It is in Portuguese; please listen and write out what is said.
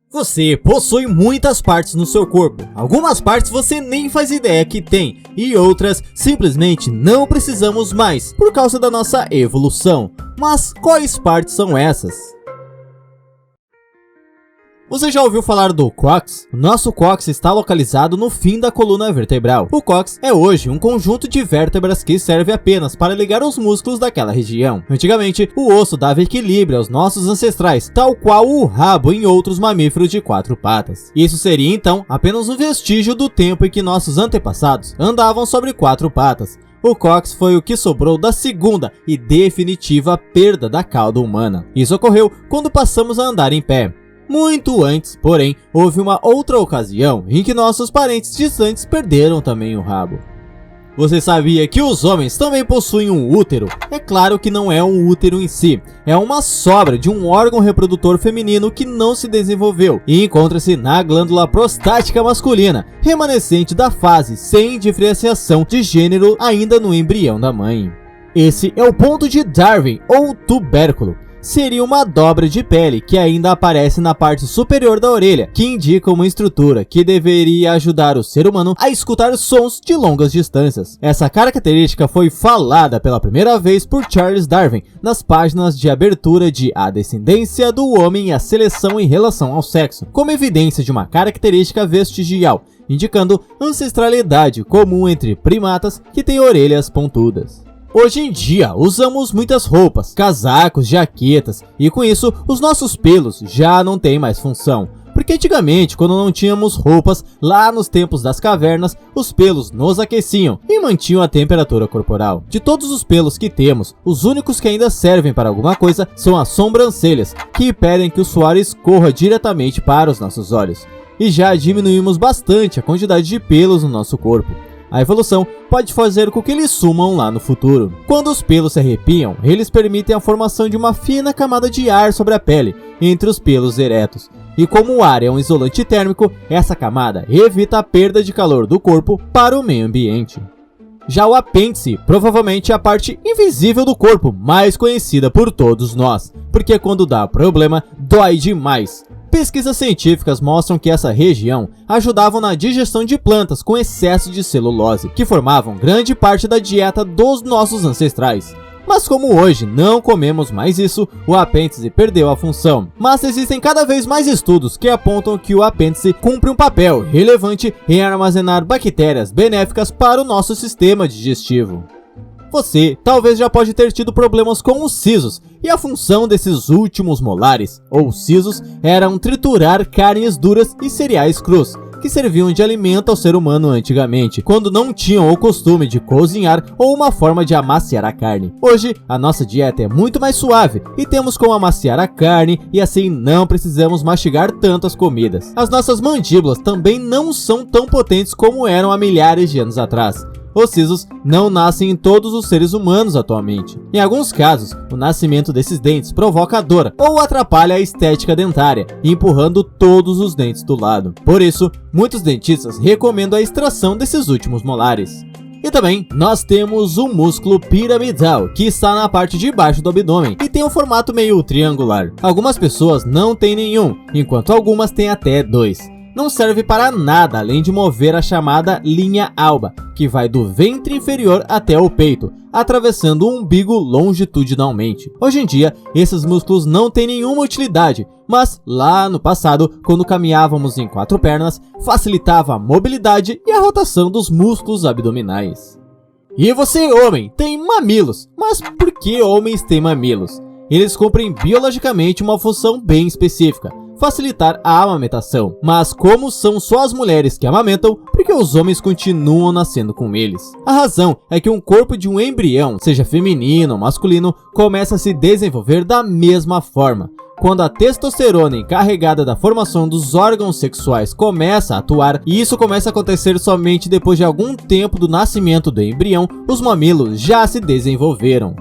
Você possui muitas partes no seu corpo. Algumas partes você nem faz ideia que tem, e outras simplesmente não precisamos mais por causa da nossa evolução. Mas quais partes são essas? Você já ouviu falar do cóccix? O nosso cóccix está localizado no fim da coluna vertebral. O cóccix é hoje um conjunto de vértebras que serve apenas para ligar os músculos daquela região. Antigamente, o osso dava equilíbrio aos nossos ancestrais, tal qual o rabo em outros mamíferos de 4 patas. Isso seria então apenas um vestígio do tempo em que nossos antepassados andavam sobre 4 patas. O cóccix foi o que sobrou da segunda e definitiva perda da cauda humana. Isso ocorreu quando passamos a andar em pé. Muito antes, porém, houve uma outra ocasião em que nossos parentes distantes perderam também o rabo. Você sabia que os homens também possuem um útero? É claro que não é um útero em si, é uma sobra de um órgão reprodutor feminino que não se desenvolveu e encontra-se na glândula prostática masculina, remanescente da fase sem diferenciação de gênero ainda no embrião da mãe. Esse é o ponto de Darwin, ou tubérculo. Seria uma dobra de pele que ainda aparece na parte superior da orelha, que indica uma estrutura que deveria ajudar o ser humano a escutar sons de longas distâncias. Essa característica foi falada pela primeira vez por Charles Darwin nas páginas de abertura de A Descendência do Homem e a Seleção em Relação ao Sexo, como evidência de uma característica vestigial, indicando ancestralidade comum entre primatas que têm orelhas pontudas. Hoje em dia, usamos muitas roupas, casacos, jaquetas, e com isso, os nossos pelos já não têm mais função. Porque antigamente, quando não tínhamos roupas, lá nos tempos das cavernas, os pelos nos aqueciam e mantinham a temperatura corporal. De todos os pelos que temos, os únicos que ainda servem para alguma coisa são as sobrancelhas, que impedem que o suor escorra diretamente para os nossos olhos. E já diminuímos bastante a quantidade de pelos no nosso corpo. A evolução pode fazer com que eles sumam lá no futuro. Quando os pelos se arrepiam, eles permitem a formação de uma fina camada de ar sobre a pele, entre os pelos eretos. E como o ar é um isolante térmico, essa camada evita a perda de calor do corpo para o meio ambiente. Já o apêndice provavelmente é a parte invisível do corpo, mais conhecida por todos nós, porque quando dá problema, dói demais. Pesquisas científicas mostram que essa região ajudava na digestão de plantas com excesso de celulose, que formavam grande parte da dieta dos nossos ancestrais. Mas como hoje não comemos mais isso, o apêndice perdeu a função. Mas existem cada vez mais estudos que apontam que o apêndice cumpre um papel relevante em armazenar bactérias benéficas para o nosso sistema digestivo. Você talvez já pode ter tido problemas com os sisos, e a função desses últimos molares, ou sisos, eram triturar carnes duras e cereais crus, que serviam de alimento ao ser humano antigamente, quando não tinham o costume de cozinhar ou uma forma de amaciar a carne. Hoje, a nossa dieta é muito mais suave e temos como amaciar a carne e assim não precisamos mastigar tantas comidas. As nossas mandíbulas também não são tão potentes como eram há milhares de anos atrás. Os sisos não nascem em todos os seres humanos atualmente. Em alguns casos, o nascimento desses dentes provoca dor ou atrapalha a estética dentária, empurrando todos os dentes do lado. Por isso, muitos dentistas recomendam a extração desses últimos molares. E também, nós temos o músculo piramidal, que está na parte de baixo do abdômen e tem um formato meio triangular. Algumas pessoas não têm nenhum, enquanto algumas têm até 2. Não serve para nada além de mover a chamada linha alba, que vai do ventre inferior até o peito, atravessando o umbigo longitudinalmente. Hoje em dia, esses músculos não têm nenhuma utilidade, mas lá no passado, quando caminhávamos em 4 pernas, facilitava a mobilidade e a rotação dos músculos abdominais. E você, homem, tem mamilos. Mas por que homens têm mamilos? Eles cumprem biologicamente uma função bem específica: facilitar a amamentação. Mas como são só as mulheres que amamentam, porque os homens continuam nascendo com eles? A razão é que um corpo de um embrião, seja feminino ou masculino, começa a se desenvolver da mesma forma. Quando a testosterona encarregada da formação dos órgãos sexuais começa a atuar, e isso começa a acontecer somente depois de algum tempo do nascimento do embrião, os mamilos já se desenvolveram.